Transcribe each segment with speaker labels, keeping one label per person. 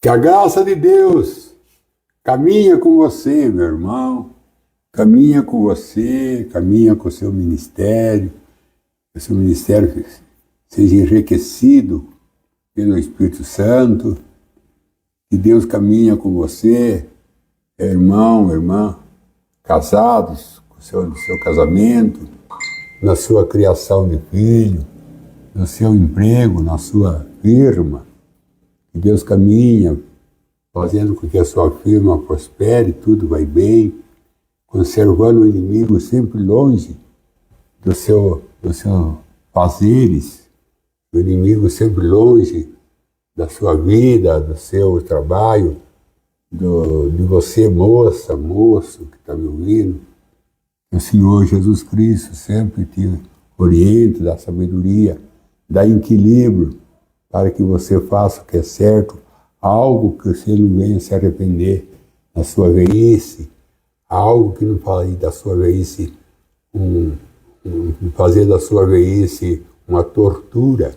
Speaker 1: Que a graça de Deus caminha com você, meu irmão, caminha com você, caminha com o seu ministério, que o seu ministério seja enriquecido pelo Espírito Santo, que Deus caminha com você, irmão, irmã, casados, com no seu casamento, na sua criação de filho, no seu emprego, na sua firma, que Deus caminha, fazendo com que a sua firma prospere, tudo vai bem, conservando o inimigo sempre longe dos seus fazeres, o inimigo sempre longe da sua vida, do seu trabalho, de você, moça, moço, que está me ouvindo. Que o Senhor Jesus Cristo sempre te oriente, dá sabedoria, dá equilíbrio, para que você faça o que é certo, algo que você não venha se arrepender na sua velhice, algo que não fale da sua velhice, fazer da sua velhice uma tortura,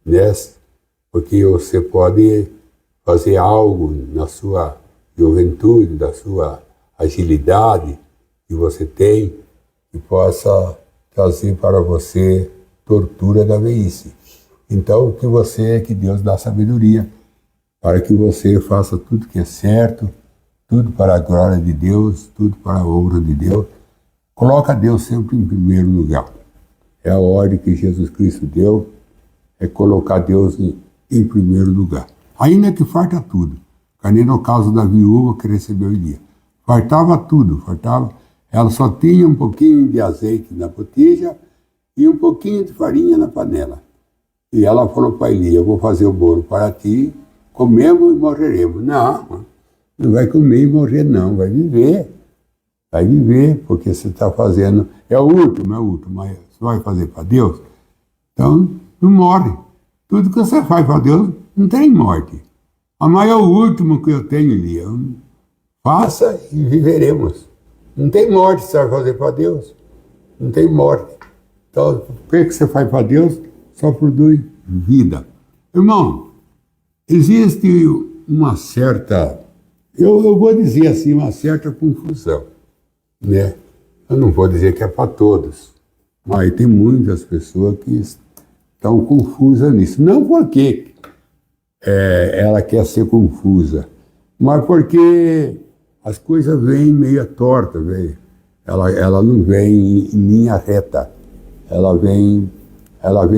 Speaker 1: né? Porque você pode fazer algo na sua juventude, da sua agilidade que você tem, que possa trazer para você tortura da velhice. Então, que Deus dá sabedoria, para que você faça tudo que é certo, tudo para a glória de Deus, tudo para a honra de Deus. Coloca Deus sempre em primeiro lugar. É a ordem que Jesus Cristo deu, é colocar Deus em primeiro lugar. Ainda que farta tudo, que nem no caso da viúva que recebeu Elias. Fartava tudo, ela só tinha um pouquinho de azeite na botija e um pouquinho de farinha na panela. E ela falou para Elias, eu vou fazer o bolo para ti, comemos e morreremos. Não vai comer e morrer não, vai viver, porque você está fazendo, é o último, mas você vai fazer para Deus, então não morre. Tudo que você faz para Deus não tem morte. Mas é o último que eu tenho, Elias. Faça e viveremos. Não tem morte que você vai fazer para Deus. Não tem morte. Então, o que você faz para Deus só produz vida. Irmão, existe uma certa, eu vou dizer assim, uma certa confusão, né? Eu não vou dizer que é para todos, mas tem muitas pessoas que estão confusas nisso. Não porque ela quer ser confusa, mas porque as coisas vêm meio torta, velho. Ela não vem em linha reta, ela vem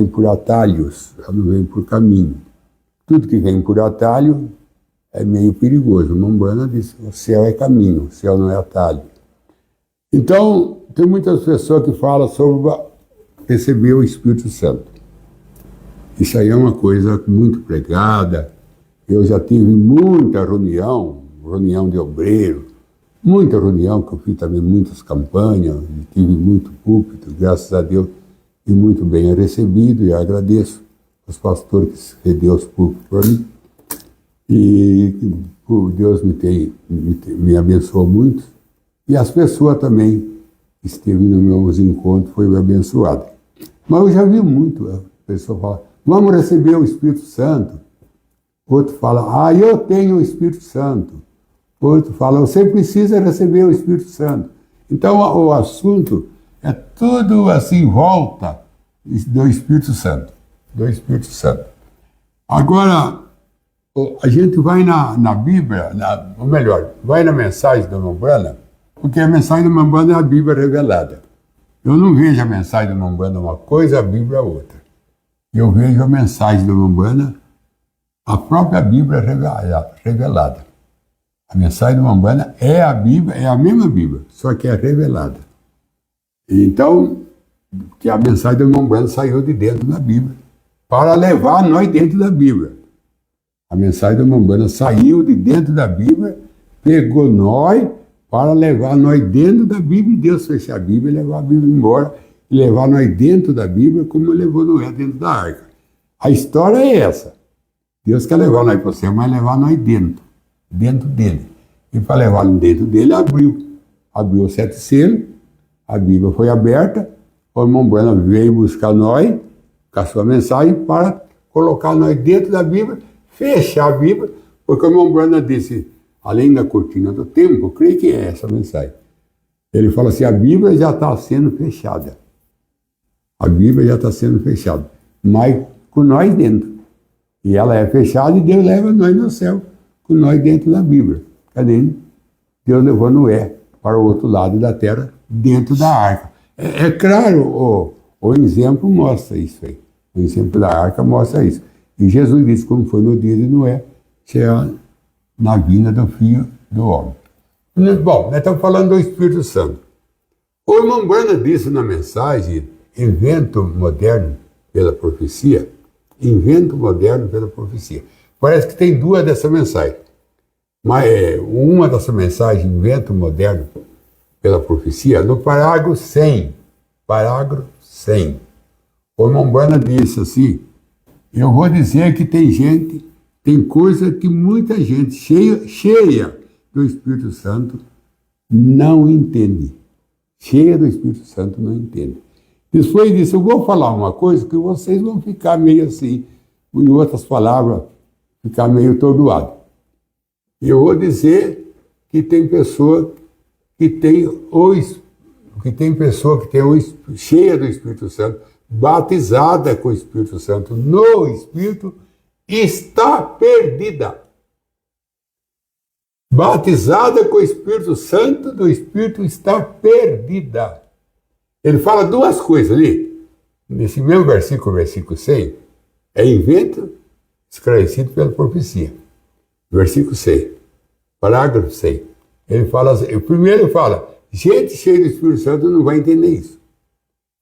Speaker 1: por atalhos, ela não vem por caminho. Tudo que vem por atalho é meio perigoso. Mombana diz, o céu é caminho, o céu não é atalho. Então, tem muitas pessoas que falam sobre receber o Espírito Santo. Isso aí é uma coisa muito pregada. Eu já tive muita reunião de obreiro, muita reunião, que eu fiz também muitas campanhas, tive muito púlpito, graças a Deus, e muito bem recebido, e agradeço aos pastores que deu os púlpitos para mim. E Deus me abençoou muito, e as pessoas também que esteve nos meus encontros foram abençoadas. Mas eu já vi muito, a pessoa fala, vamos receber o Espírito Santo. Outro fala, eu tenho o Espírito Santo. Outro fala, você precisa receber o Espírito Santo. Então o assunto é tudo assim em volta do Espírito Santo. Agora, a gente vai na Bíblia, ou melhor, vai na mensagem da Mombana, porque a mensagem da Mombana é a Bíblia revelada. Eu não vejo a mensagem da Mombana uma coisa, a Bíblia outra. Eu vejo a mensagem da Mombana, a própria Bíblia revelada. A mensagem da Mombana é a Bíblia, é a mesma Bíblia, só que é revelada. Então, que a mensagem da Mombana saiu de dentro da Bíblia, para levar nós dentro da Bíblia. A mensagem da Mombana saiu de dentro da Bíblia, pegou nós para levar nós dentro da Bíblia, e Deus fechar a Bíblia e levar a Bíblia embora, e levar nós dentro da Bíblia, como levou Noé dentro da arca. A história é essa. Deus quer levar nós para o céu, mas levar nós dentro dele. E para levar nós dentro dele, abriu os 7 selos, a Bíblia foi aberta, o irmão Bueno veio buscar nós, com a sua mensagem, para colocar nós dentro da Bíblia, fechar a Bíblia, Porque o irmão Branham disse, além da cortina do tempo, eu creio que é essa a mensagem. Ele fala assim, a Bíblia já está sendo fechada. A Bíblia já está sendo fechada, mas com nós dentro. E ela é fechada e Deus leva nós no céu, com nós dentro da Bíblia. Cadê? Deus levou Noé para o outro lado da terra, dentro da arca. É claro, o exemplo mostra isso aí. O exemplo da arca mostra isso. E Jesus disse, como foi no dia de Noé, será na vinda do Filho do Homem. Bom, nós estamos falando do Espírito Santo. O irmão Branham disse na mensagem, invento moderno pela profecia, invento moderno pela profecia. Parece que tem duas dessa mensagem. Mas uma dessa mensagem, invento moderno pela profecia, no parágrafo 100. Parágrafo 100. O irmão Branham disse assim, eu vou dizer que tem gente, tem coisa que muita gente cheia do Espírito Santo não entende. Cheia do Espírito Santo não entende. Depois disso, eu vou falar uma coisa que vocês vão ficar meio assim, em outras palavras, ficar meio atordoado. Eu vou dizer que tem pessoa que tem cheia do Espírito Santo, batizada com o Espírito Santo, no Espírito, está perdida. Batizada com o Espírito Santo, do Espírito está perdida. Ele fala duas coisas ali. Nesse mesmo versículo 100, é invento esclarecido pela profecia. Versículo 100, parágrafo 100. Ele fala assim, primeiro ele fala, gente cheia do Espírito Santo não vai entender isso.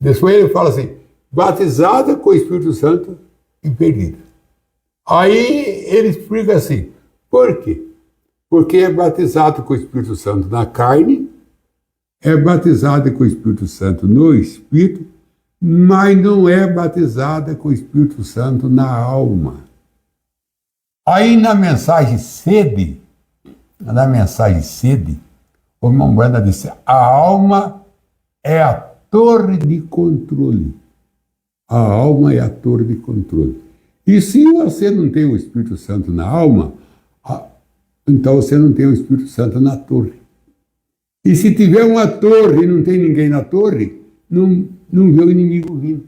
Speaker 1: Depois ele fala assim, batizada com o Espírito Santo e perdida. Aí ele explica assim, por quê? Porque é batizado com o Espírito Santo na carne, é batizada com o Espírito Santo no Espírito, mas não é batizada com o Espírito Santo na alma. Aí na mensagem sede, o irmão Branham disse, a alma é a torre de controle. A alma é a torre de controle. E se você não tem o Espírito Santo na alma, então você não tem o Espírito Santo na torre. E se tiver uma torre e não tem ninguém na torre, não vê o inimigo vindo.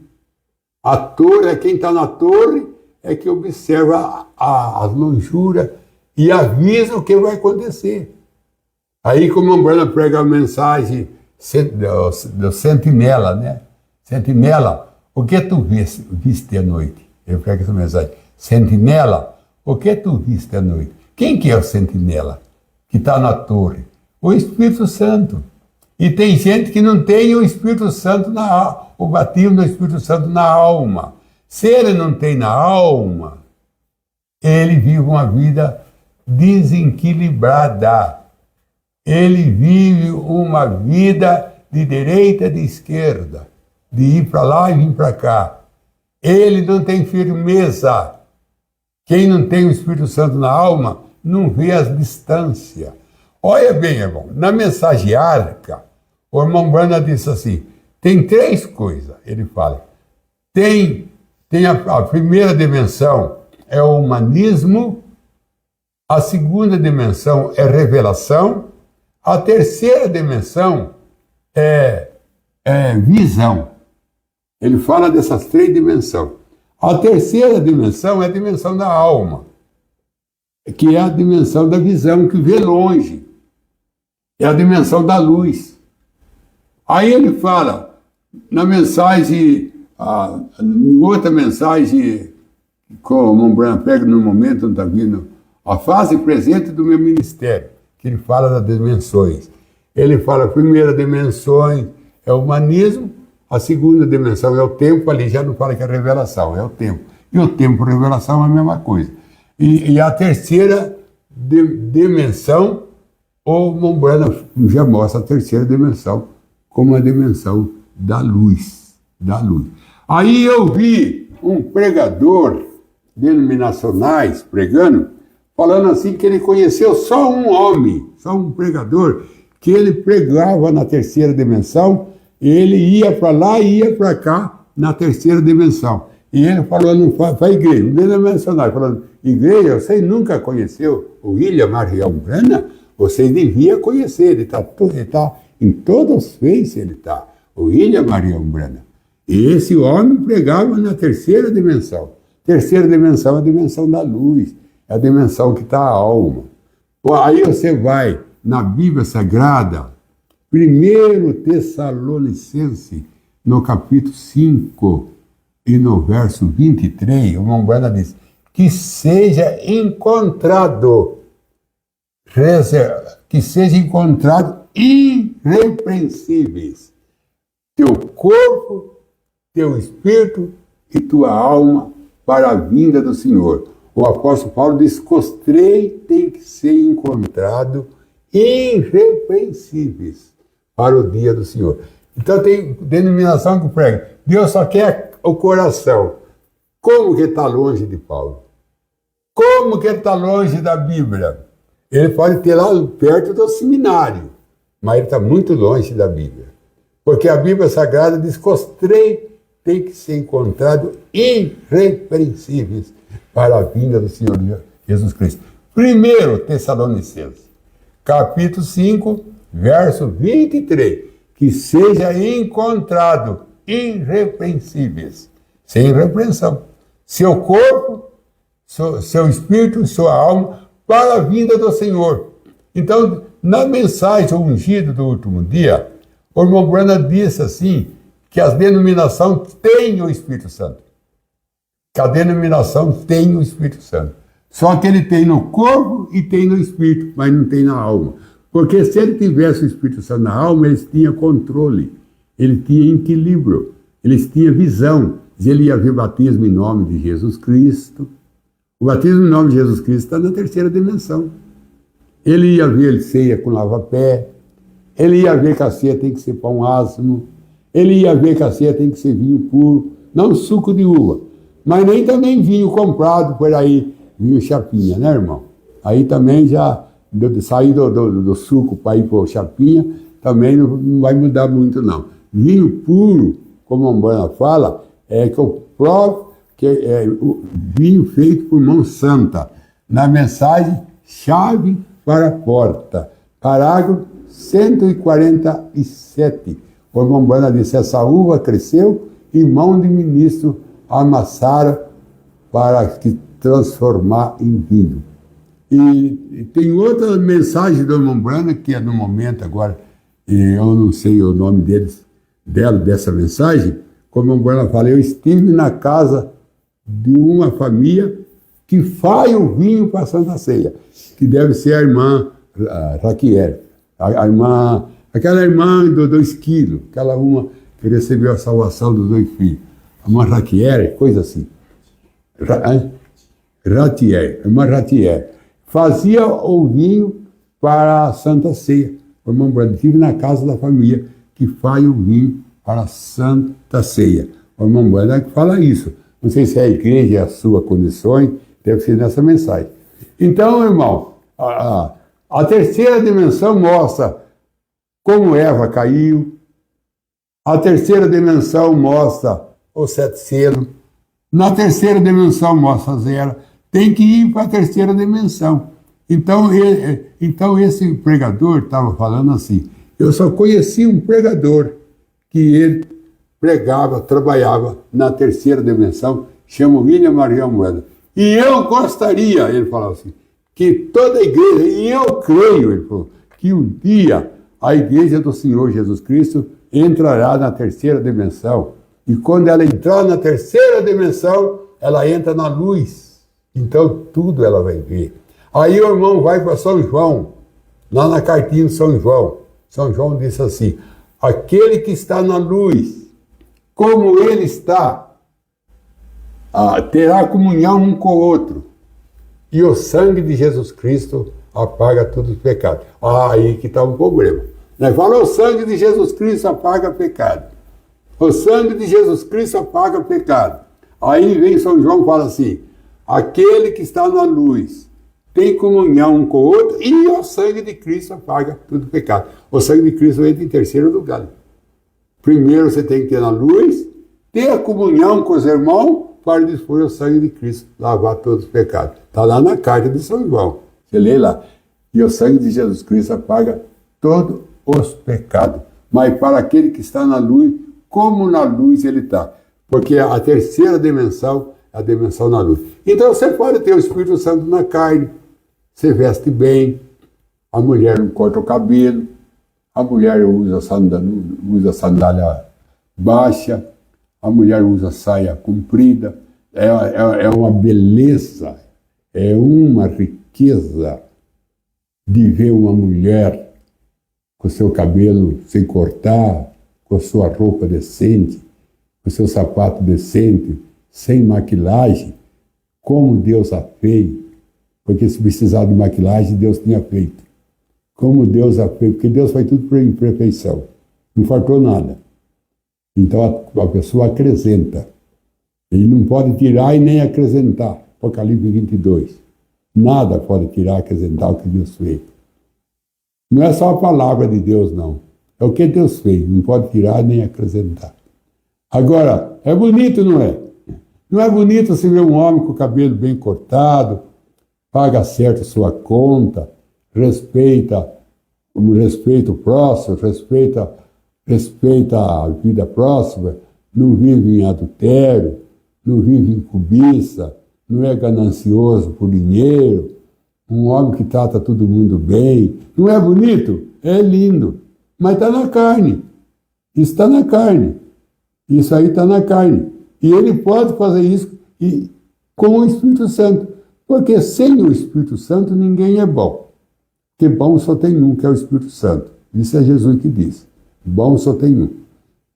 Speaker 1: A torre, quem está na torre, é que observa as lonjuras e avisa o que vai acontecer. Aí, como o Branham prega a mensagem do sentinela, né? Sentinela, o que tu viste à noite? Ele prega essa mensagem. Sentinela, o que tu viste à noite? Quem que é o sentinela que está na torre? O Espírito Santo. E tem gente que não tem o Espírito Santo o batismo do Espírito Santo na alma. Se ele não tem na alma, ele vive uma vida desequilibrada. Ele vive uma vida de direita e de esquerda, de ir para lá e vir para cá. Ele não tem firmeza. Quem não tem o Espírito Santo na alma não vê as distâncias. Olha bem, irmão, na mensagem arca, o irmão Branham disse assim, tem três coisas, ele fala. Tem a primeira dimensão, é o humanismo, a segunda dimensão é revelação, a terceira dimensão é visão. Ele fala dessas três dimensões. A terceira dimensão é a dimensão da alma, que é a dimensão da visão, que vê longe. É a dimensão da luz. Aí ele fala, na mensagem, outra mensagem, como o Branham prega no momento, não está vindo, a fase presente do meu ministério, que ele fala das dimensões. Ele fala, a primeira dimensão é o humanismo, a segunda dimensão é o tempo, ali já não fala que é revelação, é o tempo. E o tempo e revelação é a mesma coisa. E a terceira dimensão, o irmão Branham já mostra a terceira dimensão como a dimensão da luz. Da luz. Aí eu vi um pregador denominacionais pregando, falando assim que ele conheceu só um homem, só um pregador, que ele pregava na terceira dimensão, e ele ia para lá e ia para cá na terceira dimensão. E ele falando para a igreja, denominacional, falando, igreja, você nunca conheceu o William Marion Branham? Você devia conhecer, ele está em todas as faces, ele está. O William Marion Branham. E esse homem pregava na terceira dimensão. Terceira dimensão é a dimensão da luz, é a dimensão que está a alma. Aí você vai na Bíblia Sagrada, 1 Tessalonicenses, no capítulo 5 e no verso 23, o irmão Branham diz, que seja encontrado irrepreensíveis teu corpo, teu espírito e tua alma para a vinda do Senhor. O apóstolo Paulo diz que os três têm que ser encontrados irrepreensíveis para o dia do Senhor. Então tem denominação que prega, Deus só quer o coração. Como que está longe de Paulo? Como que ele está longe da Bíblia? Ele pode ter lá perto do seminário, mas ele está muito longe da Bíblia. Porque a Bíblia Sagrada diz que os três têm que ser encontrados irrepreensíveis para a vinda do Senhor Jesus Cristo. 1 Tessalonicenses, capítulo 5, verso 23. Que seja encontrado irrepreensíveis, sem repreensão, seu corpo, seu espírito, sua alma, para a vinda do Senhor. Então, na mensagem ungida do último dia, o irmão Branham disse assim, que as denominações têm o Espírito Santo. Que a denominação tem o Espírito Santo. Só que ele tem no corpo e tem no espírito, mas não tem na alma. Porque se ele tivesse o Espírito Santo na alma, eles tinham controle, ele tinha equilíbrio, eles tinham visão. Ele ia ver batismo em nome de Jesus Cristo. O batismo em nome de Jesus Cristo está na terceira dimensão. Ele ia ver ceia com lava-pé, ele ia ver que a ceia tem que ser pão asmo, ele ia ver que a ceia tem que ser vinho puro, não suco de uva, mas nem também vinho comprado por aí, vinho chapinha, né, irmão? Aí também já sair do suco para ir para o chapinha, também não vai mudar muito, não. Vinho puro, como a Umbanda fala, é que o próprio o vinho feito por mão santa. Na mensagem, chave para a porta. Parágrafo 147. O irmão Umbanda disse, essa uva cresceu e mão de ministro amassaram para que transformar em vinho. E tem outra mensagem do irmão Branham, que é no momento agora, eu não sei o nome dessa mensagem, como o irmão Branham fala, eu estive na casa de uma família que faz o vinho para a Santa Ceia, que deve ser a irmã Raquiel, aquela irmã do esquilo, aquela uma que recebeu a salvação dos 2 filhos, a irmã Raquiel, coisa assim. Irmã Ratier, fazia o vinho para a Santa Ceia. O irmão Branham estive na casa da família que faz o vinho para a Santa Ceia. O irmão Branham fala isso. Não sei se é a igreja e as suas condições, deve ser nessa mensagem. Então, irmão, a terceira dimensão mostra como Eva caiu. A terceira dimensão mostra os 7 selos. Na terceira dimensão mostra a zero. Tem que ir para a terceira dimensão. Então esse pregador estava falando assim, eu só conheci um pregador que ele pregava, trabalhava na terceira dimensão, chama William Marion Branham. E eu gostaria, ele falava assim, que toda a igreja, e eu creio, ele falou, que um dia a igreja do Senhor Jesus Cristo entrará na terceira dimensão. E quando ela entrar na terceira dimensão, ela entra na luz. Então tudo ela vai ver. Aí o irmão vai para São João, lá na cartinha de São João. São João disse assim, aquele que está na luz, como ele está, terá comunhão um com o outro. E o sangue de Jesus Cristo apaga todos os pecados. Aí que está o problema. Nós falamos, o sangue de Jesus Cristo apaga pecado. O sangue de Jesus Cristo apaga pecado. Aí vem São João e fala assim, aquele que está na luz tem comunhão um com o outro e o sangue de Cristo apaga todo pecado. O sangue de Cristo entra em terceiro lugar. Primeiro você tem que ter na luz, ter a comunhão com os irmãos, para dispor o sangue de Cristo, lavar todos os pecados. Está lá na carta de São João. Você lê lá. E o sangue de Jesus Cristo apaga todos os pecados. Mas para aquele que está na luz, como na luz ele está. Porque a terceira dimensão é a dimensão na luz. Então você pode ter o Espírito Santo na carne. Você veste bem. A mulher não corta o cabelo. A mulher usa sandália baixa. A mulher usa saia comprida. É uma beleza. É uma riqueza de ver uma mulher com seu cabelo sem cortar, com sua roupa decente, com seu sapato decente, sem maquilagem, como Deus a fez, porque se precisar de maquilagem, Deus tinha feito. Como Deus a fez, porque Deus faz tudo por imperfeição, não faltou nada. Então a pessoa acrescenta. Ele não pode tirar e nem acrescentar. Apocalipse 22. Nada pode tirar, acrescentar o que Deus fez. Não é só a palavra de Deus, não. É o que Deus fez, não pode tirar nem acrescentar. Agora, é bonito, não é? Não é bonito você ver um homem com o cabelo bem cortado, paga certo sua conta, respeita o próximo, respeita a vida próxima, não vive em adultério, não vive em cobiça, não é ganancioso por dinheiro, um homem que trata todo mundo bem. Não é bonito? É lindo. Mas está na carne. Isso está na carne. Isso aí está na carne. E ele pode fazer isso com o Espírito Santo. Porque sem o Espírito Santo ninguém é bom. Porque bom só tem um, que é o Espírito Santo. Isso é Jesus que diz. Bom só tem um.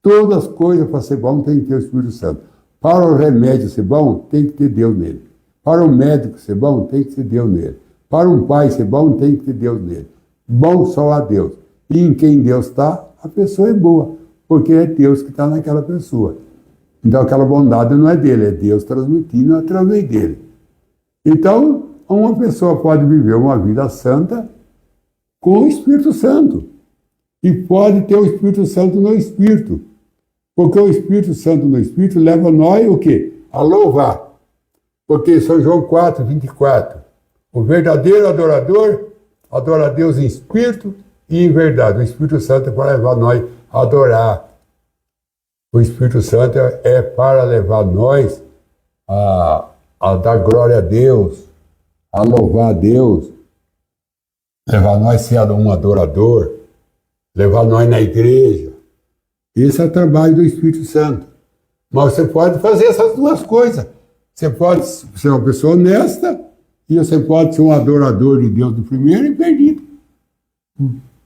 Speaker 1: Todas as coisas para ser bom tem que ter o Espírito Santo. Para o remédio ser bom, tem que ter Deus nele. Para o médico ser bom, tem que ter Deus nele. Para um pai ser bom, tem que ter Deus nele. Bom só a Deus. E em quem Deus está, a pessoa é boa. Porque é Deus que está naquela pessoa. Então aquela bondade não é dele, é Deus transmitindo através dele. Então, uma pessoa pode viver uma vida santa com o Espírito Santo. E pode ter o Espírito Santo no Espírito. Porque o Espírito Santo no Espírito leva nós o quê? A louvar. Porque São João 4, 24. O verdadeiro adorador adora a Deus em espírito e em verdade. O Espírito Santo é para levar nós a adorar. O Espírito Santo é para levar nós a dar glória a Deus, a louvar a Deus, levar nós a ser um adorador, levar nós na igreja. Esse é o trabalho do Espírito Santo. Mas você pode fazer essas duas coisas. Você pode ser uma pessoa honesta e você pode ser um adorador de Deus do primeiro e perdido.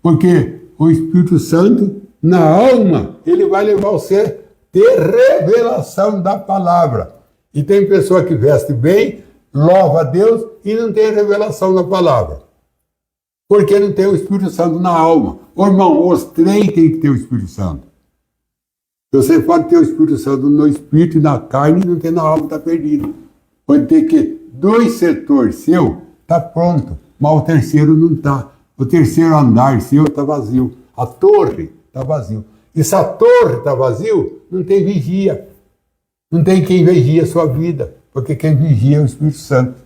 Speaker 1: Porque o Espírito Santo, na alma, ele vai levar você a ter revelação da palavra. E tem pessoa que veste bem, louva a Deus e não tem revelação da palavra. Porque não tem o Espírito Santo na alma. Ô, irmão, os três têm que ter o Espírito Santo. Você pode ter o Espírito Santo no espírito e na carne e não ter na alma, está perdido. Pode ter que dois setores seu está pronto, mas o terceiro não está. O terceiro andar seu está vazio. A torre está vazio. E se a torre está vazio, não tem vigia. Não tem quem vigia a sua vida. Porque quem vigia é o Espírito Santo.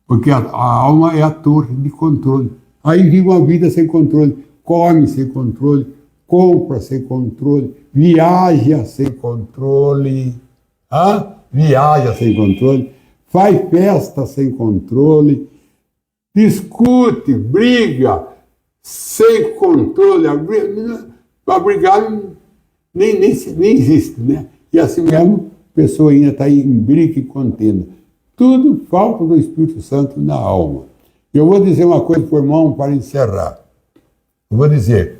Speaker 1: Porque a alma é a torre de controle. Aí vive uma vida sem controle. Come sem controle. Compra sem controle. Viaja sem controle. Viaja sem controle. Faz festa sem controle. Discute, briga sem controle. Para brigar nem existe, né? E assim mesmo, a pessoa ainda está em briga e contenda. Tudo falta do Espírito Santo na alma. Eu vou dizer uma coisa para o irmão para encerrar. Eu vou dizer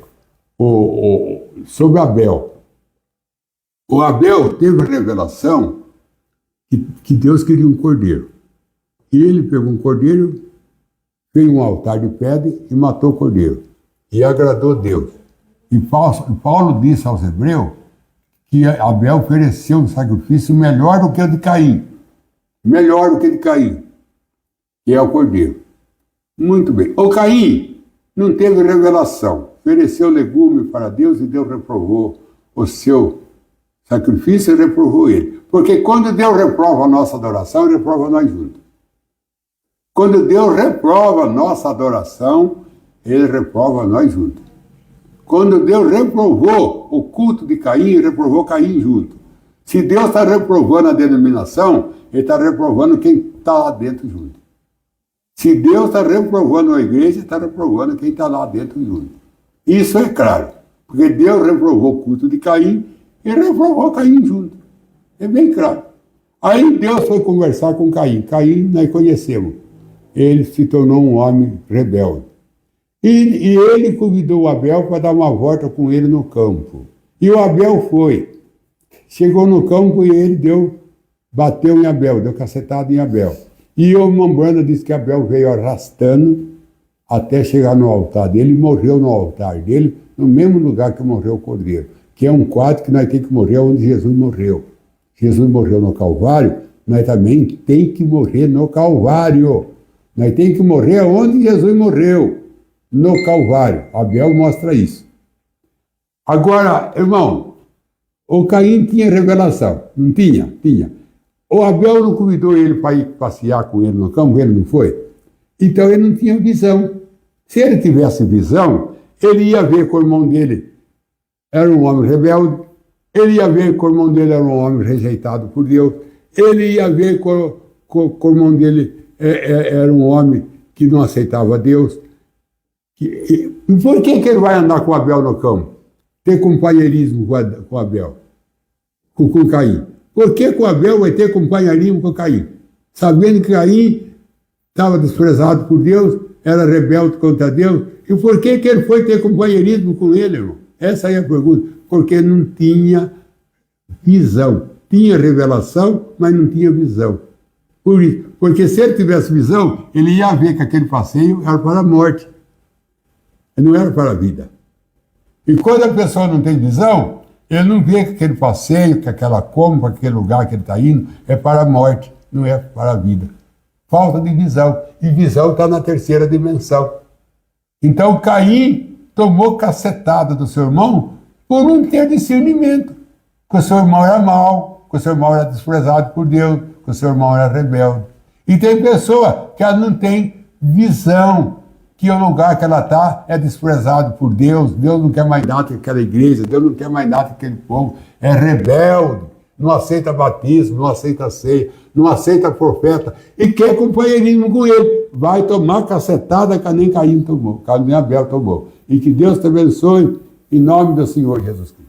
Speaker 1: sobre Abel. O Abel teve a revelação que Deus queria um cordeiro. E ele pegou um cordeiro, fez um altar de pedra e matou o cordeiro. E agradou Deus. E Paulo disse aos Hebreus que Abel ofereceu um sacrifício melhor do que o de Caim. Melhor do que o de Caim, que é o cordeiro. Muito bem. O Caim não teve revelação. Ofereceu legume para Deus e Deus reprovou o seu Sacrifício reprovou ele. Porque quando Deus reprova a nossa adoração, ele reprova nós juntos. Quando Deus reprova a nossa adoração, ele reprova nós juntos. Quando Deus reprovou o culto de Caim, ele reprovou Caim junto. Se Deus está reprovando a denominação, ele está reprovando quem está lá dentro junto. Se Deus está reprovando a igreja, ele está reprovando quem está lá dentro junto. Isso é claro. Porque Deus reprovou o culto de Caim, ele reprovou Caim junto. É bem claro. Aí Deus foi conversar com Caim. Caim nós conhecemos. Ele se tornou um homem rebelde. E ele convidou o Abel para dar uma volta com ele no campo. E o Abel foi. Chegou no campo e ele bateu em Abel, deu cacetada em Abel. E o Umbanda diz que Abel veio arrastando até chegar no altar dele e morreu no altar dele, no mesmo lugar que morreu o cordeiro, que é um quadro que nós temos que morrer onde Jesus morreu. Jesus morreu no Calvário, nós também temos que morrer no Calvário. Nós temos que morrer onde Jesus morreu, no Calvário. Abel mostra isso. Agora, irmão, o Caim tinha revelação, não tinha? Tinha. O Abel não convidou ele para ir passear com ele no campo, ele não foi. Então ele não tinha visão. Se ele tivesse visão, ele ia ver que o irmão dele era um homem rebelde, ele ia ver que o irmão dele era um homem rejeitado por Deus, ele ia ver que o irmão dele era um homem que não aceitava Deus. E por que ele vai andar com Abel no campo? Ter companheirismo com Abel, com Caim? Por que o Abel vai ter companheirismo com Caim? Sabendo que Caim estava desprezado por Deus, era rebelde contra Deus, e por que ele foi ter companheirismo com ele, irmão? Essa é a pergunta. Porque não tinha visão. Tinha revelação, mas não tinha visão. Por isso, porque se ele tivesse visão, ele ia ver que aquele passeio era para a morte. Não era para a vida. E quando a pessoa não tem visão, ele não vê que aquele passeio, que aquela compra, aquele lugar que ele está indo, é para a morte, não é para a vida. Falta de visão. E visão está na terceira dimensão. Então Caim tomou cacetada do seu irmão por não ter discernimento. Que o seu irmão era mau, que o seu irmão era desprezado por Deus, que o seu irmão era rebelde. E tem pessoa que ela não tem visão, que o lugar que ela está é desprezado por Deus, Deus não quer mais nada que aquela igreja, Deus não quer mais nada que aquele povo, é rebelde, não aceita batismo, não aceita ceia, não aceita profeta, e quer companheirismo com ele, vai tomar cacetada que nem Caim tomou, que nem Abel tomou. E que Deus te abençoe, em nome do Senhor Jesus Cristo.